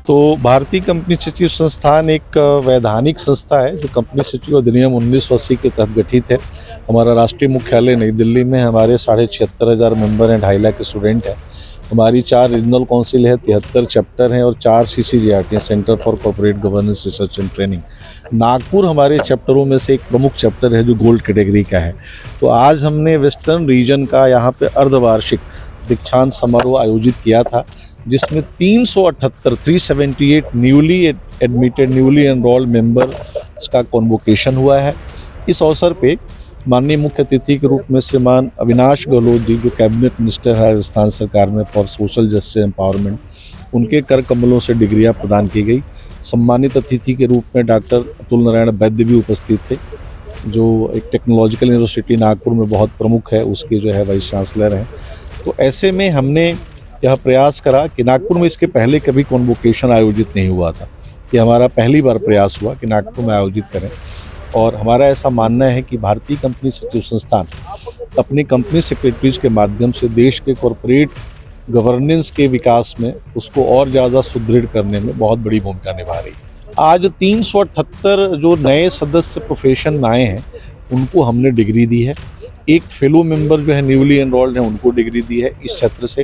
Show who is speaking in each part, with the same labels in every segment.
Speaker 1: तो भारतीय कंपनी सचिव संस्थान एक वैधानिक संस्था है जो कंपनी सचिव अधिनियम 1980 के तहत गठित है। हमारा राष्ट्रीय मुख्यालय नई दिल्ली में, हमारे 76,500 मेंबर हैं, 2.5 लाख स्टूडेंट हैं। हमारी 4 रीजनल काउंसिल है, 73 चैप्टर हैं और 4 CCGRT हैं, centre for corporate governance research and training. Nagpur हमारे चैप्टरों में से एक प्रमुख चैप्टर है जो गोल्ड कैटेगरी का है। तो आज हमने वेस्टर्न रीजन का यहाँ पे अर्धवार्षिक दीक्षांत समारोह आयोजित किया था, जिसमें 378 newly admitted, newly enrolled member का कॉन्वोकेशन हुआ है। इस अवसर पे माननीय मुख्य अतिथि के रूप में श्रीमान अविनाश गहलोत जी, जो कैबिनेट मिनिस्टर है राजस्थान सरकार में फॉर सोशल जस्टिस एम्पावरमेंट, उनके कर कमलों से डिग्रियां प्रदान की गई। सम्मानित अतिथि के रूप में डॉक्टर अतुल नारायण वैद्य भी उपस्थित थे, जो एक टेक्नोलॉजिकल यूनिवर्सिटी नागपुर में बहुत प्रमुख है, उसके जो है वाइस चांसलर हैं। तो ऐसे में हमने यह प्रयास करा कि नागपुर में इसके पहले कभी कॉन्वोकेशन आयोजित नहीं हुआ था। ये हमारा पहली बार प्रयास हुआ कि नागपुर में आयोजित करें, और हमारा ऐसा मानना है कि भारतीय कंपनी सचिव संस्थान अपनी कंपनी सेक्रेटरीज के माध्यम से देश के कॉरपोरेट गवर्नेंस के विकास में, उसको और ज़्यादा सुदृढ़ करने में बहुत बड़ी भूमिका निभा रही है। आज 378 जो नए सदस्य प्रोफेशन में आए हैं उनको हमने डिग्री दी है। एक फेलो मेंबर जो है न्यूली एनरोल्ड हैं, उनको डिग्री दी है इस क्षेत्र से।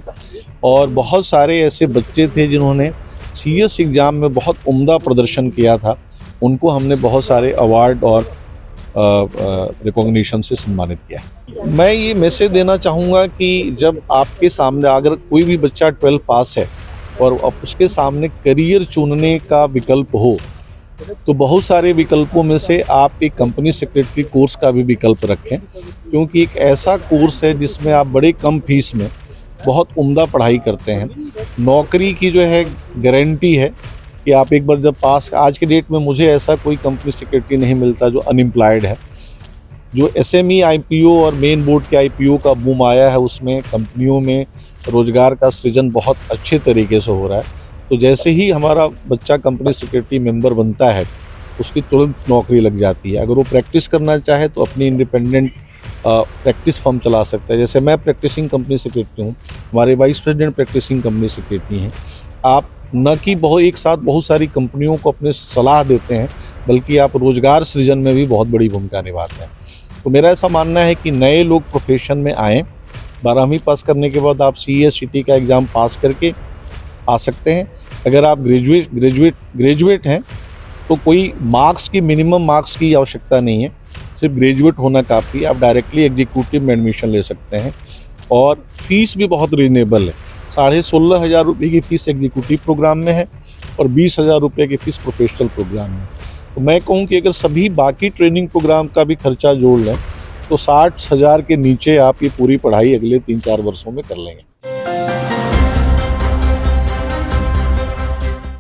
Speaker 1: और बहुत सारे ऐसे बच्चे थे जिन्होंने CS एग्ज़ाम में बहुत उम्दा प्रदर्शन किया था, उनको हमने बहुत सारे अवार्ड और रिकॉग्निशन से सम्मानित किया। मैं ये मैसेज देना चाहूँगा कि जब आपके सामने अगर कोई भी बच्चा 12 पास है और अब उसके सामने करियर चुनने का विकल्प हो, तो बहुत सारे विकल्पों में से आप एक कंपनी सेक्रेटरी कोर्स का भी विकल्प रखें, क्योंकि एक ऐसा कोर्स है जिसमें आप बड़े कम फीस में बहुत उम्दा पढ़ाई करते हैं। नौकरी की जो है गारंटी है कि आप एक बार जब पास, आज के डेट में मुझे ऐसा कोई कंपनी सेक्रेटरी नहीं मिलता जो अनएम्प्लॉयड है। जो SME IPO और मेन बोर्ड के IPO का बूम आया है, उसमें कंपनियों में रोजगार का सृजन बहुत अच्छे तरीके से हो रहा है। तो जैसे ही हमारा बच्चा कंपनी सेक्रेटरी मेंबर बनता है, उसकी तुरंत नौकरी लग जाती है। अगर वो प्रैक्टिस करना चाहे तो अपनी इंडिपेंडेंट प्रैक्टिस फर्म चला सकता है। जैसे मैं प्रैक्टिसिंग कंपनी सेक्रेटरी हूँ, हमारे vice president practising company secretary हैं। आप न कि एक साथ बहुत सारी कंपनियों को अपने सलाह देते हैं, बल्कि आप रोजगार सृजन में भी बहुत बड़ी भूमिका निभाते हैं। तो मेरा ऐसा मानना है कि नए लोग प्रोफेशन में आएँ। 12वीं पास करने के बाद आप CESCT का एग्ज़ाम पास करके आ सकते हैं। अगर आप ग्रेजुएट हैं तो कोई मार्क्स की, मिनिमम मार्क्स की आवश्यकता नहीं है, सिर्फ ग्रेजुएट होना काफ़ी है। आप डायरेक्टली एग्जीक्यूटिव में एडमिशन ले सकते हैं और फीस भी बहुत रीजनेबल है। 16,500 रुपये की फ़ीस एग्जीक्यूटिव प्रोग्राम में है और 20,000 रुपये की फ़ीस प्रोफेशनल प्रोग्राम में। तो मैं कहूँ कि अगर सभी बाकी ट्रेनिंग प्रोग्राम का भी खर्चा जोड़ लें तो 60,000 के नीचे आप ये पूरी पढ़ाई अगले 3-4 वर्षों में कर लेंगे।